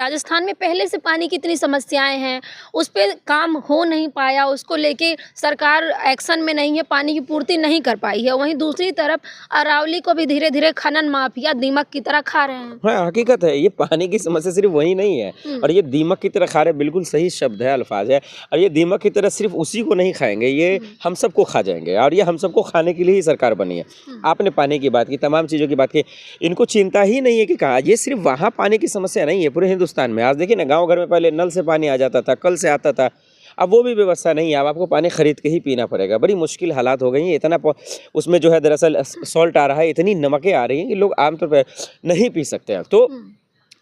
राजस्थान में पहले से पानी की इतनी समस्याएँ हैं, उस पे काम हो नहीं पाया, उसको लेके सरकार एक्शन में नहीं है, पानी की पूर्ति नहीं कर पाई है। वहीं दूसरी तरफ अरावली को भी धीरे-धीरे खनन माफिया दीमक की तरह खा रहे हैं। हाँ, हकीकत है, ये पानी की समस्या सिर्फ़ वही नहीं है हुँ, और ये दीमक की तरह खा रहे हैं, बिल्कुल सही शब्द है, अल्फ़ाज़ है और ये दीमक की तरह सिर्फ़ उसी को नहीं खाएँगे, ये हुँ, हम सबको खा जाएँगे और ये हम सबको खाने के लिए ही सरकार बनी है। हुँ, आपने पानी की बात की, तमाम चीज़ों की बात की, इनको चिंता ही नहीं है कि कहाँ ये सिर्फ़ वहाँ पानी की समस्या नहीं है, पूरे हिंदुस्तान में। आज देखिए ना, गाँव घर में पहले नल से पानी आ जाता था, कल से आता था, अब वो भी व्यवस्था नहीं है, अब आपको पानी खरीद के ही पीना पड़ेगा। बड़ी मुश्किल हालात हो गई हैं, इतना प उसमें जो है दरअसल सॉल्ट आ रहा है, इतनी नमकें आ रही हैं कि लोग आम तौर पे नहीं पी सकते हैं। तो हुँ,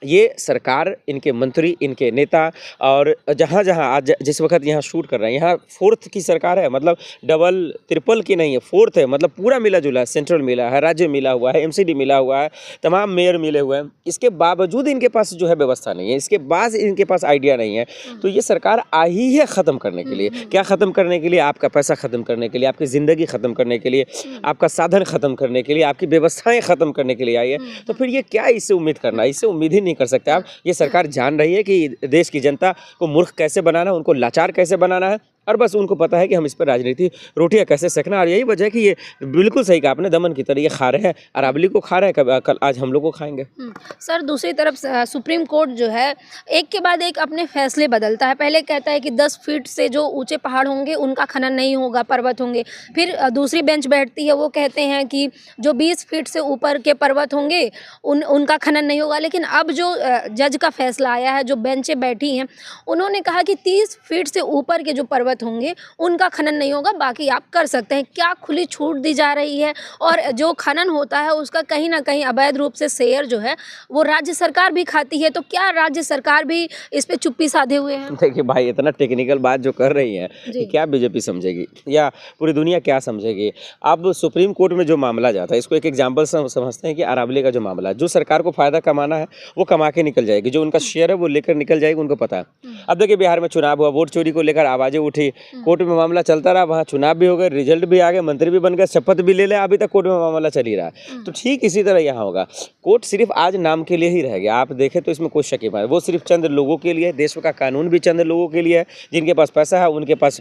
ये सरकार, इनके मंत्री, इनके नेता और जहाँ-जहाँ आज जिस वक़्त यहाँ शूट कर रहे हैं, यहाँ 4th की सरकार है, मतलब डबल, ट्रिपल की नहीं है, 4th है, मतलब पूरा मिला-जुला है, सेंट्रल मिला है, राज्य मिला हुआ है, एमसीडी मिला हुआ है, तमाम मेयर मिले हुए हैं। इसके बावजूद इनके पास जो है व्यवस्था नहीं है, इसके बाद इनके पास आइडिया नहीं है। हुँ, तो ये सरकार आई है ख़त्म करने के हुँ, लिए। हुँ, क्या ख़त्म करने के लिए? आपका पैसा ख़त्म करने के लिए, आपकी ज़िंदगी ख़त्म करने के लिए, हुँ, आपका साधन ख़त्म करने के लिए, आपकी व्यवस्थाएँ ख़त्म करने के लिए आई है। हुँ, तो हुँ, फिर ये क्या इससे उम्मीद करना है? इससे उम्मीद ही नहीं कर सकते आप। ये सरकार जान रही है कि देश की जनता को मूर्ख कैसे बनाना है, उनको लाचार कैसे बनाना है और बस उनको पता है कि हम इस पर राजनीति रोटियाँ कैसे सेकना है और यही वजह है कि ये बिल्कुल सही कहा आपने, दमन की तरह ये खा रहे हैं, अरावली को खा रहे हैं, कल आज हम लोग को खाएँगे। हुँ। सर, दूसरी तरफ सुप्रीम कोर्ट जो है एक के बाद एक अपने फैसले बदलता है। पहले कहता है कि 10 फीट से जो ऊँचे पहाड़ होंगे उनका खनन नहीं होगा, पर्वत होंगे। फिर दूसरी बेंच बैठती है, वो कहते हैं कि जो 20 फीट से ऊपर के पर्वत होंगे उनका खनन नहीं होगा। लेकिन अब जो जज का फैसला आया है, जो बेंचें बैठी हैं, उन्होंने कहा कि 30 फीट से ऊपर के जो पर्वत होंगे उनका खनन नहीं होगा, बाकी आप कर सकते हैं। क्या खुली छूट दी जा रही है? और जो खनन होता है उसका कहीं न कहीं अवैध रूप से शेयर जो है वो राज्य सरकार भी खाती है, तो क्या राज्य सरकार भी इस पे चुप्पी साधे हुए हैं? देखिए भाई, इतना टेक्निकल बात जो कर रही हैं, जी। ये क्या बीजेपी समझेगी या पूरी दुनिया क्या समझेगी? अब सुप्रीम कोर्ट में जो मामला जाता है, इसको एक एग्जाम्पल समझते हैं कि अरावली का जो मामला है, जो सरकार को फ़ायदा कमाना है, वो कमा के निकल जाएगी। जो उनका शेयर है, वो लेकर निकल जाएगी, उनको पता है। हुँ, अब देखिए बिहार में चुनाव हुआ, वोट चोरी को लेकर आवाज़ें उठी, हुँ, कोर्ट में मामला चलता रहा, वहाँ चुनाव भी हो गए, रिजल्ट भी आ गए, मंत्री भी बन गए, शपथ भी ले लिया, अभी तक कोर्ट में मामला चल ही रहा है। तो हुँ, ठीक इसी तरह यहाँ होगा। कोर्ट सिर्फ़ आज नाम के लिए ही रह गया। आप देखें तो इसमें कोई शक ही नहीं है। वो सिर्फ़ चंद लोगों के लिए है, देश का कानून भी चंद लोगों के लिए है, जिनके पास पैसा है, उनके पास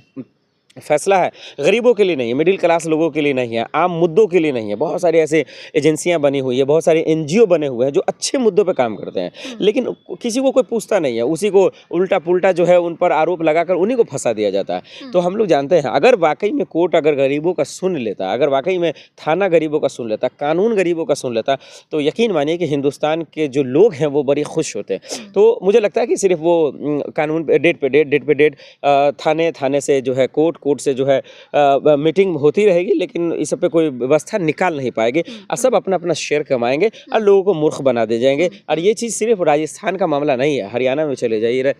फैसला है, गरीबों के लिए नहीं है, मिडिल क्लास लोगों के लिए नहीं है, आम मुद्दों के लिए नहीं है। बहुत सारी ऐसे एजेंसियां बनी हुई है, बहुत सारे एनजीओ बने हुए हैं जो अच्छे मुद्दों पे काम करते हैं, हुँ, लेकिन किसी को कोई पूछता नहीं है, उसी को उल्टा पुल्टा जो है उन पर आरोप लगाकर उन्हीं को फंसा दिया जाता है। तो हुँ, हम लोग जानते हैं, अगर वाकई में कोर्ट अगर गरीबों का सुन लेता, अगर वाकई में थाना गरीबों का सुन लेता, कानून गरीबों का सुन लेता, तो यकीन मानिए कि हिंदुस्तान के जो लोग हैं वो बड़े खुश होते हैं। हुँ, तो मुझे लगता है कि सिर्फ वो कानून पे डेट पे डेट, डेट पे डेट, थाने थाने से जो है कोर्ट, कोर्ट से जो है मीटिंग होती रहेगी, लेकिन इस सब पे कोई व्यवस्था निकाल नहीं पाएगी हुँ, और हुँ, सब अपना-अपना शेयर कमाएँगे और हुँ, लोगों को मूर्ख बना दे जाएँगे। हुँ, और ये चीज़ सिर्फ़ राजस्थान का मामला नहीं है, हरियाणा में चले जाइए,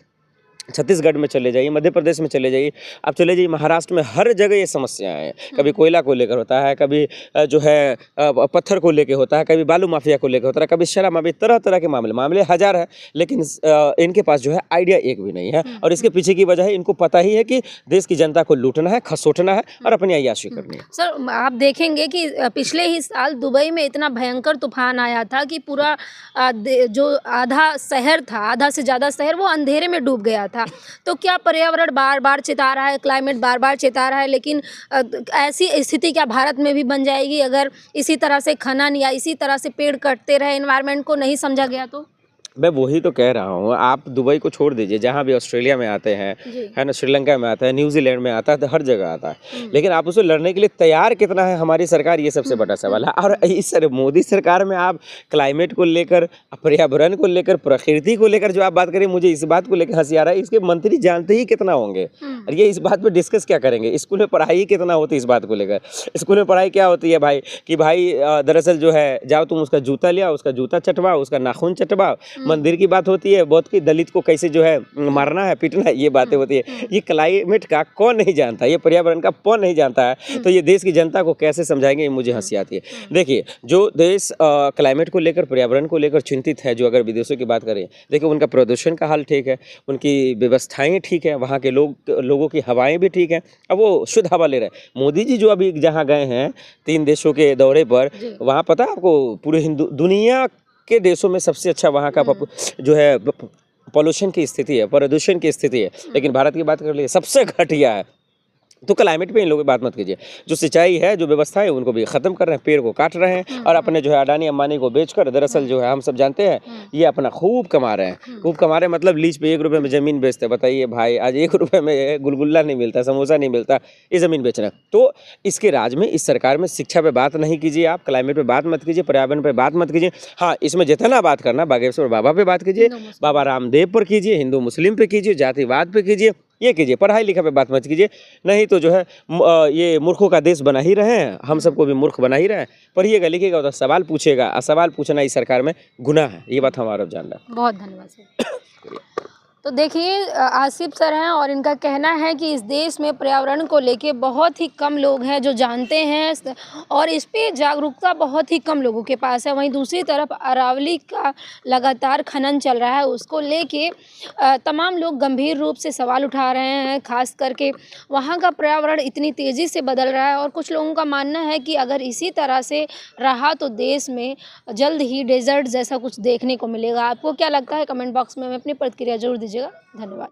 छत्तीसगढ़ में चले जाइए, मध्य प्रदेश में चले जाइए, आप चले जाइए महाराष्ट्र में, हर जगह ये समस्याएँ हैं। कभी हुँ, कोयला को लेकर होता है, कभी जो है पत्थर को लेके होता है, कभी बालू माफिया को लेकर होता है, कभी शराब माफिया, तरह-तरह के मामले मामले हज़ार हैं, लेकिन इनके पास जो है आइडिया एक भी नहीं है हुँ, और इसके हुँ, पीछे की वजह है, इनको पता ही है कि देश की जनता को लूटना है, खसोटना है और अपनी अय्याशी हुँ। करनी है। सर, आप देखेंगे कि पिछले ही साल दुबई में इतना भयंकर तूफ़ान आया था कि पूरा जो आधा शहर था, आधा से ज़्यादा शहर वो अंधेरे में डूब गया था। तो क्या पर्यावरण बार-बार चेता रहा है, क्लाइमेट बार-बार चेता रहा है, लेकिन ऐसी स्थिति क्या भारत में भी बन जाएगी अगर इसी तरह से खनन या इसी तरह से पेड़ कटते रहे, एनवायरनमेंट को नहीं समझा गया तो? मैं वही तो कह रहा हूँ, आप दुबई को छोड़ दीजिए, जहाँ भी ऑस्ट्रेलिया में आते हैं, जी। है ना, श्रीलंका में आता है, न्यूज़ीलैंड में आता है, तो हर जगह आता है। हुँ, लेकिन आप उससे लड़ने के लिए तैयार कितना है हमारी सरकार, ये सबसे हुँ, बड़ा हुँ, सवाल है। और हुँ, इस मोदी सरकार में आप क्लाइमेट को लेकर, पर्यावरण को लेकर, प्रकृति को लेकर जो आप बात करें, मुझे इस बात को लेकर हँसी आ रहा है, इसके मंत्री जानते ही कितना होंगे हुँ, और ये इस बात पे डिस्कस क्या करेंगे? स्कूल में पढ़ाई कितना होती है इस बात को लेकर? स्कूल में पढ़ाई क्या होती है भाई, कि भाई दरअसल जो है, जाओ तुम उसका जूता ले आओ, उसका जूता चटवाओ, उसका नाखून चटवाओ। हुँ, मंदिर की बात होती है, बहुत की दलित को कैसे जो है हुँ, मारना है, पीटना है, ये बातें हुँ, होती है। हुँ, ये क्लाइमेट का कौन नहीं जानता, ये पर्यावरण का कौन नहीं जानता है, हुँ, तो ये देश की जनता को कैसे समझाएँगे, ये मुझे हुँ, हँसी आती है। हुँ, देखिए, जो देश क्लाइमेट को लेकर, पर्यावरण को लेकर चिंतित है, जो अगर विदेशों की बात करें, देखिए उनका प्रदूषण का हाल ठीक है, उनकी व्यवस्थाएँ ठीक है, वहाँ के लोगों की हवाएँ भी ठीक हैं, अब वो शुद्ध हवा ले रहे हैं। मोदी जी जो अभी जहाँ गए हैं 3 देशों के दौरे पर, जी। वहाँ पता है आपको, पूरे हिंदू दुनिया के देशों में सबसे अच्छा वहाँ का हुँ, जो है पॉल्यूशन की स्थिति है, प्रदूषण की स्थिति है, लेकिन भारत की बात कर लिए सबसे घटिया है। तो क्लाइमेट पे इन लोगों की बात मत कीजिए। जो सिंचाई है, जो व्यवस्था है, उनको भी खत्म कर रहे हैं, पेड़ को काट रहे हैं और अपने जो है अडानी अंबानी को बेचकर दरअसल जो है हम सब जानते हैं ये अपना खूब कमा रहे हैं। खूब कमा रहे हैं मतलब लीज पे 1 रुपए में ज़मीन बेचते हैं। बताइए भाई, आज 1 रुपए में गुलगुल्ला नहीं मिलता, समोसा नहीं मिलता, ये ज़मीन बेच रहे हैं। तो इसके राज में, इस सरकार में शिक्षा पे बात नहीं कीजिए आप, क्लाइमेट पे बात मत कीजिए, पर्यावरण पे बात मत कीजिए। हाँ, इसमें जितना बात करना बागेश्वर बाबा पे बात कीजिए, बाबा रामदेव पर कीजिए, हिंदू मुस्लिम पे कीजिए, जातिवाद पे कीजिए, ये कीजिए, पढ़ाई लिखाई पे बात मत कीजिए। नहीं तो जो है ये मूर्खों का देश बना ही रहे हैं, हम सबको भी मूर्ख बना ही रहे हैं। पढ़िएगा लिखिएगा तो सवाल पूछेगा, और सवाल पूछना इस सरकार में गुनाह है, ये बात हमारा जान रहा है। बहुत धन्यवाद सर। तो देखिए आसिफ सर हैं और इनका कहना है कि इस देश में पर्यावरण को लेके बहुत ही कम लोग हैं जो जानते हैं और इस पे जागरूकता बहुत ही कम लोगों के पास है। वहीं दूसरी तरफ अरावली का लगातार खनन चल रहा है, उसको लेके तमाम लोग गंभीर रूप से सवाल उठा रहे हैं। खास करके वहाँ का पर्यावरण इतनी तेज़ी से बदल रहा है और कुछ लोगों का मानना है कि अगर इसी तरह से रहा तो देश में जल्द ही डेजर्ट जैसा कुछ देखने को मिलेगा। आपको क्या लगता है? कमेंट बॉक्स में हमें अपनी प्रतिक्रिया जरूर दीजिएगा। धन्यवाद।